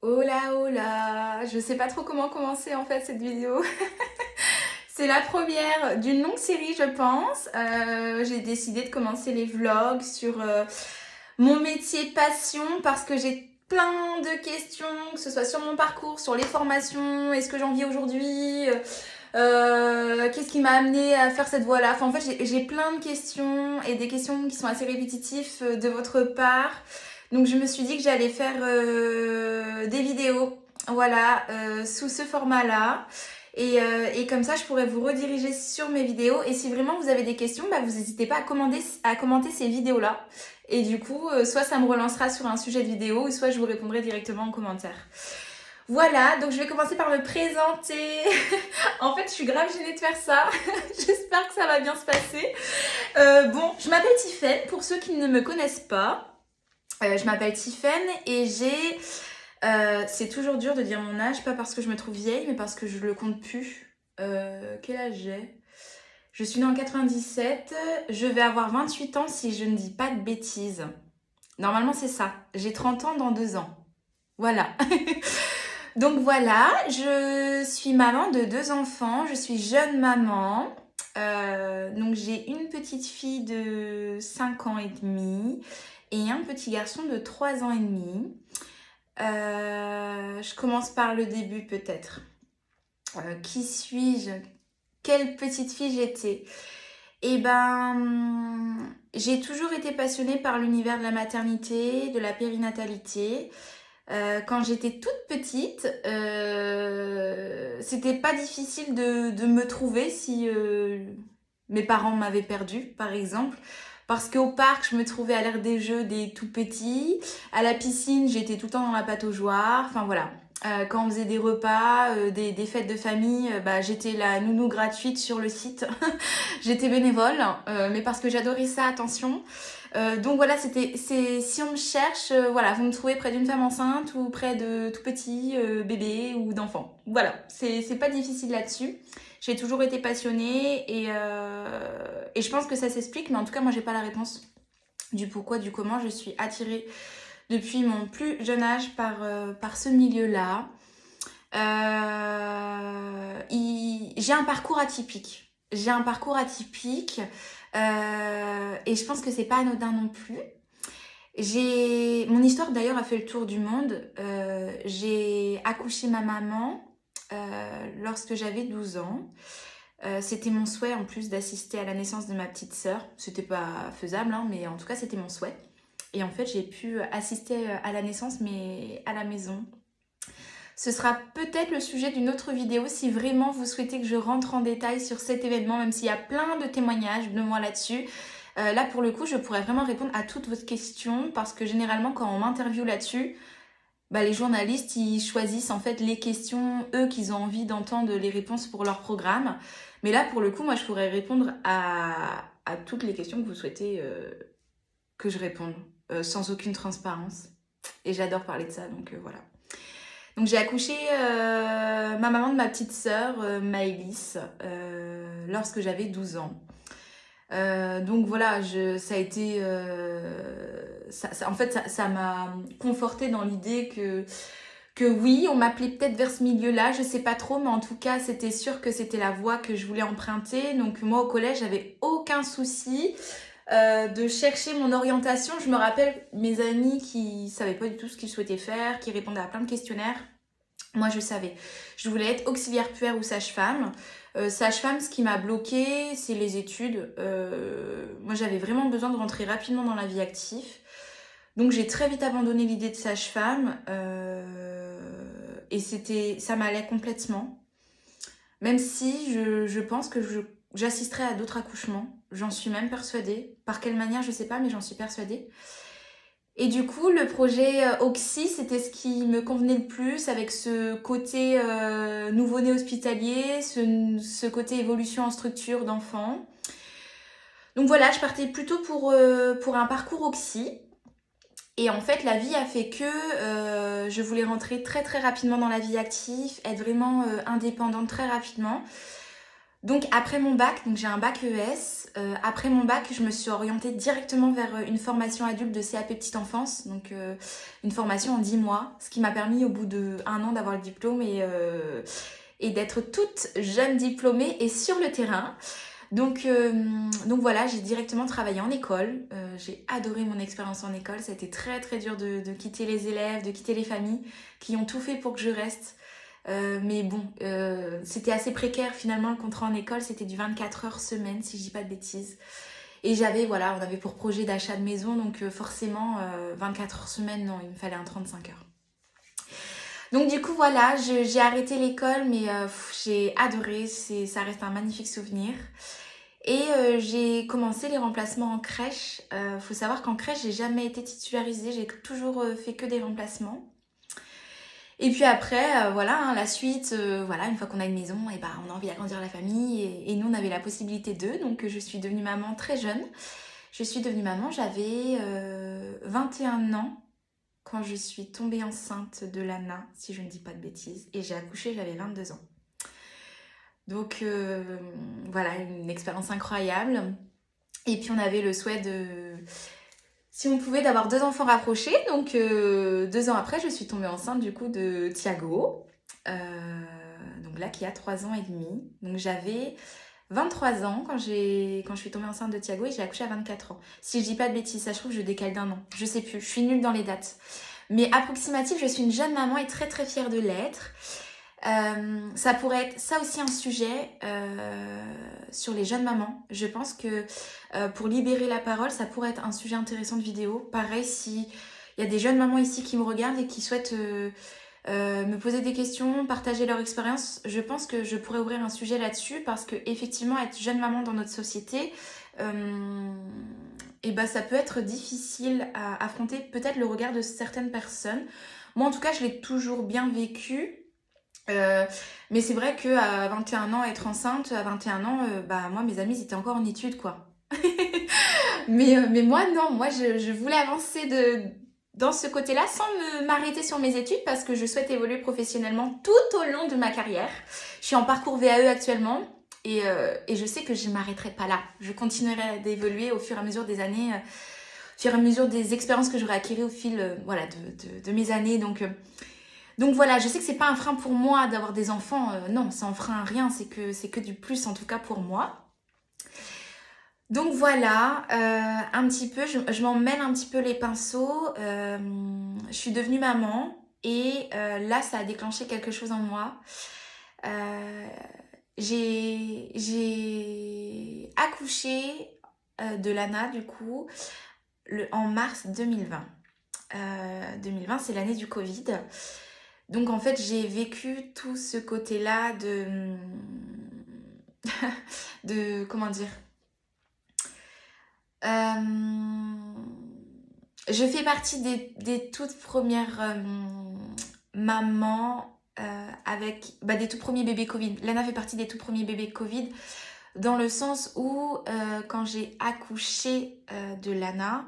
Oh là, je sais pas trop comment commencer en fait cette vidéo. C'est la première d'une longue série je pense. J'ai décidé de commencer les vlogs sur mon métier passion parce que j'ai plein de questions, que ce soit sur mon parcours, sur les formations, est-ce que j'en vis aujourd'hui, qu'est-ce qui m'a amené à faire cette voie-là. Enfin en fait j'ai plein de questions et des questions qui sont assez répétitives de votre part. Donc je me suis dit que j'allais faire des vidéos, voilà, sous ce format-là. Et comme ça, je pourrais vous rediriger sur mes vidéos. Et si vraiment vous avez des questions, bah, vous n'hésitez pas à commenter ces vidéos-là. Et du coup, soit ça me relancera sur un sujet de vidéo, ou soit je vous répondrai directement en commentaire. Voilà, donc je vais commencer par me présenter. En fait, je suis grave gênée de faire ça. J'espère que ça va bien se passer. Bon, je m'appelle Tiffaine, pour ceux qui ne me connaissent pas. Je m'appelle Tiffaine et j'ai... c'est toujours dur de dire mon âge, pas parce que je me trouve vieille, mais parce que je le compte plus. Quel âge j'ai? Je suis née en 97, je vais avoir 28 ans si je ne dis pas de bêtises. Normalement c'est ça, j'ai 30 ans dans 2 ans. Voilà. Donc voilà, je suis maman de 2 enfants, je suis jeune maman. Donc j'ai une petite fille de 5 ans et demi et un petit garçon de 3 ans et demi. Je commence par le début peut-être. Qui suis-je? Quelle petite fille j'étais? Eh ben, j'ai toujours été passionnée par l'univers de la maternité, de la périnatalité. Quand j'étais toute petite, c'était pas difficile de me trouver si mes parents m'avaient perdue, par exemple. Parce qu'au parc, je me trouvais à l'aire des jeux des tout petits. À la piscine, j'étais tout le temps dans la pataugeoire. Enfin voilà. Quand on faisait des repas, des fêtes de famille, bah, j'étais la nounou gratuite sur le site. J'étais bénévole, mais parce que j'adorais ça, attention. Donc voilà, si on me cherche, voilà, vous me trouvez près d'une femme enceinte ou près de tout petits bébés ou d'enfants. Voilà, c'est pas difficile là-dessus. J'ai toujours été passionnée et je pense que ça s'explique, mais en tout cas, moi, j'ai pas la réponse du pourquoi, du comment. Je suis attirée depuis mon plus jeune âge par ce milieu-là. J'ai un parcours atypique. J'ai un parcours atypique et je pense que c'est pas anodin non plus. Mon histoire d'ailleurs a fait le tour du monde. J'ai accouché ma maman lorsque j'avais 12 ans. C'était mon souhait en plus d'assister à la naissance de ma petite sœur. C'était pas faisable, hein, mais en tout cas c'était mon souhait. Et en fait j'ai pu assister à la naissance mais à la maison. Ce sera peut-être le sujet d'une autre vidéo si vraiment vous souhaitez que je rentre en détail sur cet événement, même s'il y a plein de témoignages de moi là-dessus. Là, pour le coup, je pourrais vraiment répondre à toutes vos questions parce que généralement, quand on m'interviewe là-dessus, bah, les journalistes, ils choisissent en fait les questions, eux, qu'ils ont envie d'entendre les réponses pour leur programme. Mais là, pour le coup, moi, je pourrais répondre à toutes les questions que vous souhaitez que je réponde, sans aucune transparence. Et j'adore parler de ça, donc voilà. Donc j'ai accouché ma maman de ma petite sœur, Maëlys, lorsque j'avais 12 ans. Donc voilà, ça a été... en fait, ça m'a confortée dans l'idée que oui, on m'appelait peut-être vers ce milieu-là, je sais pas trop, mais en tout cas, c'était sûr que c'était la voie que je voulais emprunter. Donc moi, au collège, j'avais aucun souci de chercher mon orientation. Je me rappelle mes amis qui savaient pas du tout ce qu'ils souhaitaient faire, qui répondaient à plein de questionnaires. Moi, je savais. Je voulais être auxiliaire puère ou sage-femme. Sage-femme, ce qui m'a bloquée, c'est les études. Moi, j'avais vraiment besoin de rentrer rapidement dans la vie active. Donc, j'ai très vite abandonné l'idée de sage-femme. Et ça m'allait complètement. Même si je pense que j'assisterai à d'autres accouchements. J'en suis même persuadée. Par quelle manière, je sais pas, mais j'en suis persuadée. Et du coup, le projet Oxy, c'était ce qui me convenait le plus, avec ce côté nouveau-né hospitalier, ce côté évolution en structure d'enfant. Donc voilà, je partais plutôt pour un parcours Oxy. Et en fait, la vie a fait que je voulais rentrer très très rapidement dans la vie active, être vraiment indépendante très rapidement. Donc après mon bac, donc j'ai un bac ES, après mon bac, je me suis orientée directement vers une formation adulte de CAP petite enfance, donc une formation en 10 mois, ce qui m'a permis au bout de 1 an d'avoir le diplôme et d'être toute jeune diplômée et sur le terrain. Donc voilà, j'ai directement travaillé en école. J'ai adoré mon expérience en école. Ça a été très très dur de quitter les élèves, de quitter les familles qui ont tout fait pour que je reste. Mais bon, c'était assez précaire finalement le contrat en école. C'était du 24 heures semaine, si je dis pas de bêtises. Et voilà, on avait pour projet d'achat de maison. Donc forcément, 24 heures semaine, non, il me fallait un 35 heures. Donc du coup voilà, j'ai arrêté l'école, mais j'ai adoré, ça reste un magnifique souvenir. Et j'ai commencé les remplacements en crèche. Faut savoir qu'en crèche, j'ai jamais été titularisée, j'ai toujours fait que des remplacements. Et puis après, voilà, hein, la suite, voilà, une fois qu'on a une maison, et ben, on a envie d'agrandir la famille. Et nous, on avait la possibilité d'eux, donc je suis devenue maman très jeune. Je suis devenue maman, j'avais 21 ans quand je suis tombée enceinte de Lana, si je ne dis pas de bêtises. Et j'ai accouché, j'avais 22 ans. Donc voilà, une expérience incroyable. Et puis on avait le souhait si on pouvait, d'avoir 2 enfants rapprochés. Donc 2 ans après, je suis tombée enceinte du coup de Thiago. Donc là, qui a 3 ans et demi. Donc j'avais 23 ans quand je suis tombée enceinte de Thiago et j'ai accouché à 24 ans. Si je dis pas de bêtises, ça se trouve, je décale d'1 an. Je sais plus, je suis nulle dans les dates. Mais approximatif, je suis une jeune maman et très très fière de l'être. Ça pourrait être ça aussi un sujet sur les jeunes mamans. Je pense que pour libérer la parole, ça pourrait être un sujet intéressant de vidéo. Pareil, si il y a des jeunes mamans ici qui me regardent et qui souhaitent me poser des questions, partager leur expérience, je pense que je pourrais ouvrir un sujet là-dessus parce que effectivement, être jeune maman dans notre société, et ben, ça peut être difficile à affronter peut-être le regard de certaines personnes. Moi, en tout cas, je l'ai toujours bien vécu. Mais c'est vrai qu'à 21 ans, être enceinte, à 21 ans, bah moi, mes amis, ils étaient encore en études, quoi. Mais moi, non, moi, je voulais avancer dans ce côté-là sans m'arrêter sur mes études parce que je souhaite évoluer professionnellement tout au long de ma carrière. Je suis en parcours VAE actuellement et je sais que je ne m'arrêterai pas là. Je continuerai d'évoluer au fur et à mesure des années, au fur et à mesure des expériences que j'aurai acquises au fil voilà, de mes années. Donc voilà, je sais que c'est pas un frein pour moi d'avoir des enfants. Non, ça en frein rien, c'est que du plus en tout cas pour moi. Donc voilà, un petit peu, je m'en mêle un petit peu les pinceaux. Je suis devenue maman et là, ça a déclenché quelque chose en moi. J'ai accouché de Lana, du coup, en mars 2020. 2020, c'est l'année du Covid. Donc en fait, j'ai vécu tout ce côté-là de comment dire. Je fais partie des toutes premières mamans avec des tout premiers bébés Covid. Lana fait partie des tout premiers bébés Covid dans le sens où quand j'ai accouché de Lana,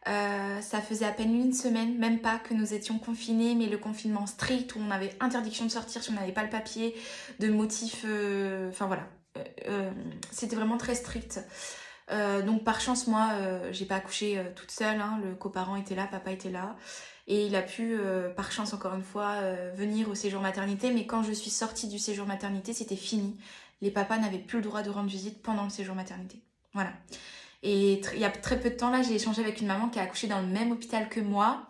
ça faisait à peine 1 semaine, même pas, que nous étions confinés, mais le confinement strict où on avait interdiction de sortir si on n'avait pas le papier, de motifs, enfin voilà, c'était vraiment très strict. Donc par chance, moi, j'ai pas accouché toute seule, hein, le coparent était là, papa était là, et il a pu, par chance encore une fois, venir au séjour maternité, mais quand je suis sortie du séjour maternité, c'était fini. Les papas n'avaient plus le droit de rendre visite pendant le séjour maternité. Voilà. Et il y a très peu de temps là, j'ai échangé avec une maman qui a accouché dans le même hôpital que moi.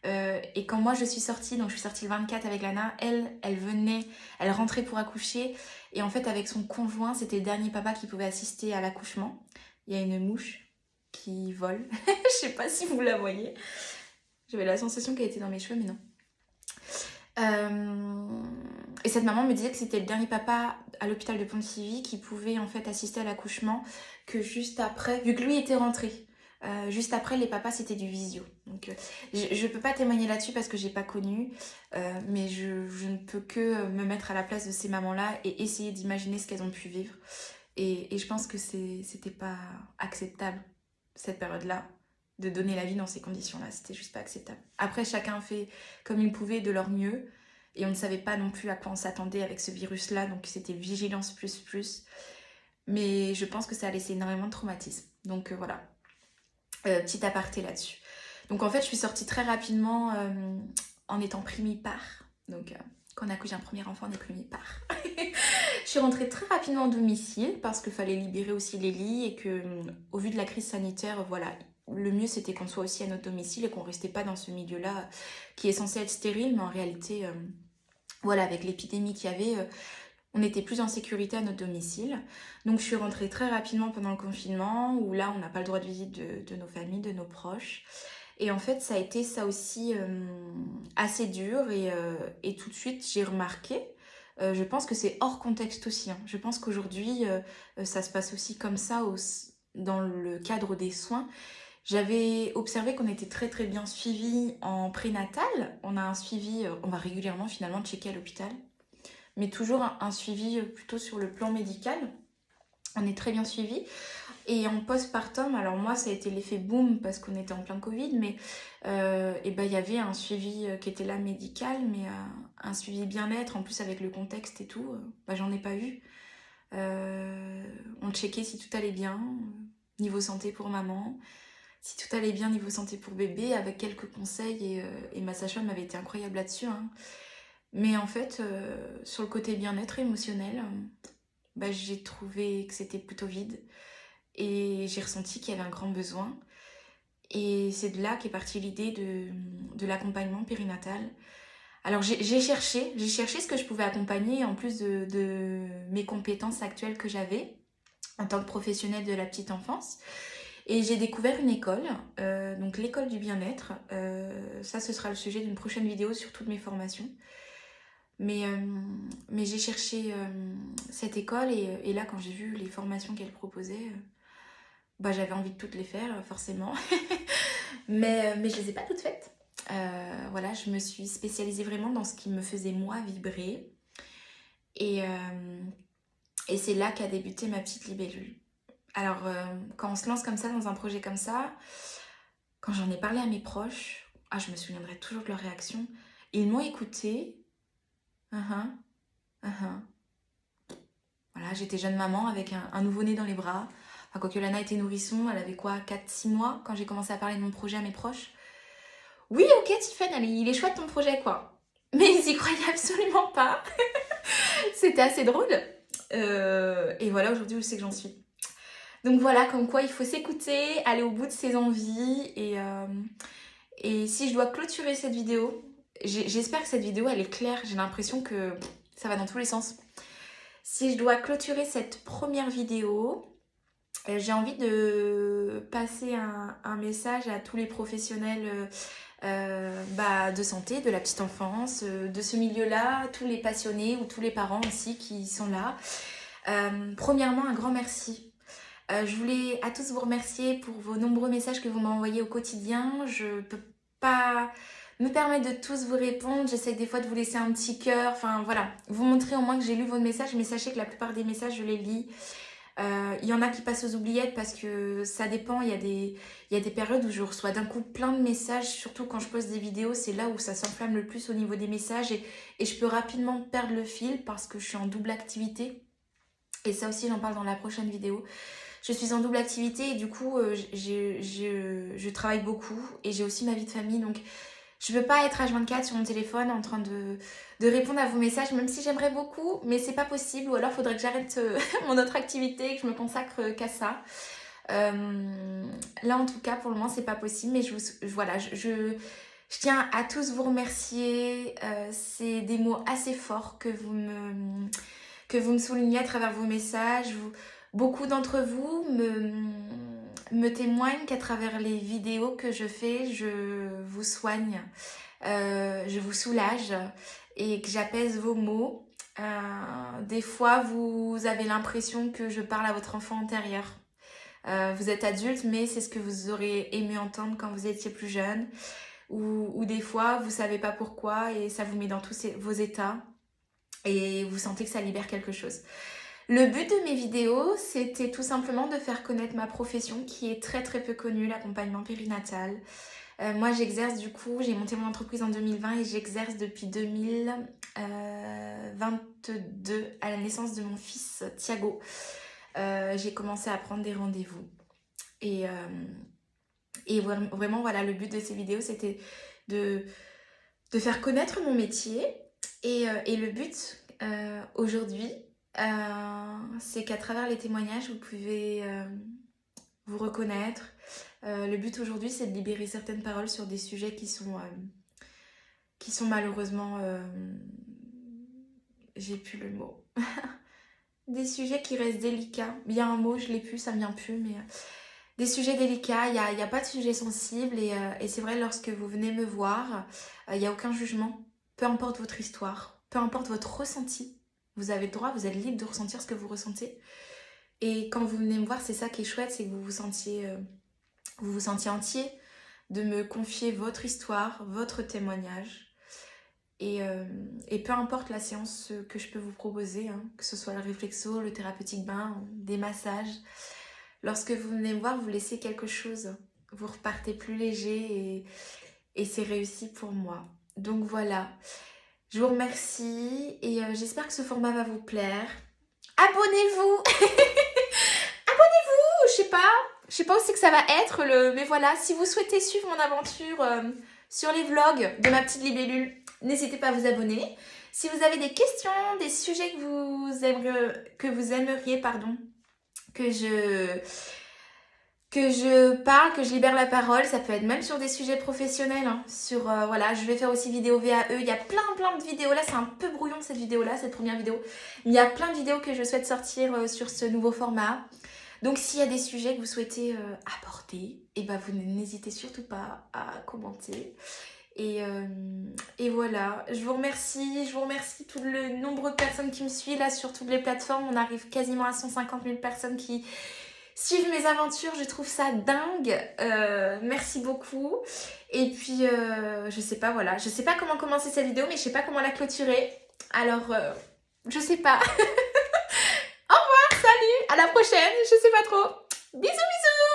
Et quand moi je suis sortie, donc je suis sortie le 24 avec Lana, elle rentrait pour accoucher. Et en fait avec son conjoint, c'était le dernier papa qui pouvait assister à l'accouchement. Il y a une mouche qui vole. Je sais pas si vous la voyez. J'avais la sensation qu'elle était dans mes cheveux, mais non. Et cette maman me disait que c'était le dernier papa à l'hôpital de Pontivy qui pouvait en fait assister à l'accouchement, que juste après, vu que lui était rentré, juste après les papas c'était du visio. Donc je peux pas témoigner là-dessus parce que j'ai pas connu, mais je ne peux que me mettre à la place de ces mamans-là et essayer d'imaginer ce qu'elles ont pu vivre. Et je pense que c'était pas acceptable cette période-là de donner la vie dans ces conditions-là, c'était juste pas acceptable. Après chacun fait comme il pouvait de leur mieux. Et on ne savait pas non plus à quoi on s'attendait avec ce virus-là, donc c'était vigilance plus plus. Mais je pense que ça a laissé énormément de traumatisme. Donc voilà, petit aparté là-dessus. Donc en fait, je suis sortie très rapidement en étant primipare. Donc quand on accouche d'un premier enfant, on est primipare. Je suis rentrée très rapidement au domicile parce qu'il fallait libérer aussi les lits et que, au vu de la crise sanitaire, voilà, le mieux c'était qu'on soit aussi à notre domicile et qu'on ne restait pas dans ce milieu-là qui est censé être stérile, mais en réalité, voilà, avec l'épidémie qu'il y avait, on était plus en sécurité à notre domicile. Donc je suis rentrée très rapidement pendant le confinement où là, on n'a pas le droit de visite de nos familles, de nos proches. Et en fait, ça a été ça aussi assez dur et tout de suite, j'ai remarqué. Je pense que c'est hors contexte aussi. Hein. Je pense qu'aujourd'hui, ça se passe aussi comme ça dans le cadre des soins. J'avais observé qu'on était très très bien suivis en prénatal. On a un suivi, on va régulièrement finalement checker à l'hôpital, mais toujours un suivi plutôt sur le plan médical. On est très bien suivis. Et en postpartum, alors moi ça a été l'effet boom parce qu'on était en plein Covid, mais et ben, il y avait un suivi qui était là médical, mais un suivi bien-être, en plus avec le contexte et tout, j'en ai pas eu. On checkait si tout allait bien, niveau santé pour maman, si tout allait bien niveau santé pour bébé, avec quelques conseils, et ma sage-femme avait été incroyable là-dessus. Hein. Mais en fait, sur le côté bien-être émotionnel, j'ai trouvé que c'était plutôt vide. Et j'ai ressenti qu'il y avait un grand besoin. Et c'est de là qu'est partie l'idée de l'accompagnement périnatal. Alors j'ai cherché ce que je pouvais accompagner en plus de mes compétences actuelles que j'avais en tant que professionnelle de la petite enfance. Et j'ai découvert une école, donc l'école du bien-être. Ça, ce sera le sujet d'une prochaine vidéo sur toutes mes formations. Mais j'ai cherché cette école et là, quand j'ai vu les formations qu'elle proposait, j'avais envie de toutes les faire, forcément. mais je les ai pas toutes faites. Voilà, je me suis spécialisée vraiment dans ce qui me faisait moi vibrer. Et c'est là qu'a débuté ma petite libellule. Alors, quand on se lance comme ça, dans un projet comme ça, quand j'en ai parlé à mes proches, je me souviendrai toujours de leur réaction. Ils m'ont écoutée. Voilà, j'étais jeune maman avec un nouveau-né dans les bras. Enfin, quoique Lana était nourrisson, elle avait quoi, 4-6 mois quand j'ai commencé à parler de mon projet à mes proches. Oui, ok Tiffany, il est chouette ton projet quoi. Mais ils y croyaient absolument pas. C'était assez drôle. Et voilà, aujourd'hui, je sais que j'en suis. Donc voilà, comme quoi il faut s'écouter, aller au bout de ses envies. Et si je dois clôturer cette vidéo, j'espère que cette vidéo, elle est claire. J'ai l'impression que ça va dans tous les sens. Si je dois clôturer cette première vidéo, j'ai envie de passer un message à tous les professionnels de santé, de la petite enfance, de ce milieu-là, tous les passionnés ou tous les parents aussi qui sont là. Premièrement, un grand merci. Je voulais à tous vous remercier pour vos nombreux messages que vous m'envoyez au quotidien. Je ne peux pas me permettre de tous vous répondre. J'essaie des fois de vous laisser un petit cœur. Enfin voilà, vous montrer au moins que j'ai lu vos messages, mais sachez que la plupart des messages, je les lis. Il y en a qui passent aux oubliettes parce que ça dépend. Il y a des périodes où je reçois d'un coup plein de messages, surtout quand je poste des vidéos. C'est là où ça s'enflamme le plus au niveau des messages et je peux rapidement perdre le fil parce que je suis en double activité. Et ça aussi, j'en parle dans la prochaine vidéo. Je suis en double activité et du coup, je travaille beaucoup et j'ai aussi ma vie de famille. Donc, je ne peux pas être H24 sur mon téléphone en train de répondre à vos messages, même si j'aimerais beaucoup, mais c'est pas possible. Ou alors, il faudrait que j'arrête mon autre activité et que je me consacre qu'à ça. Là, en tout cas, pour le moment, c'est pas possible. Mais je tiens à tous vous remercier. C'est des mots assez forts que vous me soulignez à travers vos messages. Beaucoup d'entre vous me témoignent qu'à travers les vidéos que je fais, je vous soigne, je vous soulage et que j'apaise vos mots. Des fois, vous avez l'impression que je parle à votre enfant intérieur. Vous êtes adulte, mais c'est ce que vous auriez aimé entendre quand vous étiez plus jeune. Ou des fois, vous ne savez pas pourquoi et ça vous met dans tous vos états et vous sentez que ça libère quelque chose. Le but de mes vidéos, c'était tout simplement de faire connaître ma profession qui est très très peu connue, l'accompagnement périnatal. Moi j'exerce du coup, j'ai monté mon entreprise en 2020 et j'exerce depuis 2000, 22, à la naissance de mon fils Thiago, j'ai commencé à prendre des rendez-vous. Et, vraiment, voilà, le but de ces vidéos, c'était de faire connaître mon métier. Et le but aujourd'hui, c'est qu'à travers les témoignages, vous pouvez vous reconnaître. Le but aujourd'hui, c'est de libérer certaines paroles sur des sujets qui sont malheureusement... j'ai plus le mot. Des sujets qui restent délicats. Il y a un mot, je l'ai plus, ça me vient plus, mais... des sujets délicats, il n'y a pas de sujet sensible. Et c'est vrai, lorsque vous venez me voir, il n'y a aucun jugement. Peu importe votre histoire, peu importe votre ressenti. Vous avez le droit, vous êtes libre de ressentir ce que vous ressentez. Et quand vous venez me voir, c'est ça qui est chouette, c'est que vous vous sentiez entier, de me confier votre histoire, votre témoignage. Et peu importe la séance que je peux vous proposer, hein, que ce soit le réflexo, le thérapeutique bain, des massages, lorsque vous venez me voir, vous laissez quelque chose. Vous repartez plus léger et c'est réussi pour moi. Donc voilà, je vous remercie et j'espère que ce format va vous plaire. Abonnez-vous. Je sais pas où c'est que ça va être, mais voilà, si vous souhaitez suivre mon aventure sur les vlogs de ma petite libellule, n'hésitez pas à vous abonner. Si vous avez des questions, des sujets que vous aimeriez, que je parle, que je libère la parole, ça peut être même sur des sujets professionnels, hein, voilà, je vais faire aussi vidéo VAE, il y a plein de vidéos, là c'est un peu brouillon cette vidéo-là, cette première vidéo, il y a plein de vidéos que je souhaite sortir sur ce nouveau format. Donc s'il y a des sujets que vous souhaitez aborder, et ben vous n'hésitez surtout pas à commenter. Et voilà, je vous remercie tout le nombre de personnes qui me suivent là sur toutes les plateformes. On arrive quasiment à 150 000 personnes qui suivent mes aventures, je trouve ça dingue. Merci beaucoup. Et puis je sais pas, voilà, je sais pas comment commencer cette vidéo, mais je sais pas comment la clôturer. Alors je sais pas. Salut, à la prochaine, je sais pas trop. Bisous bisous.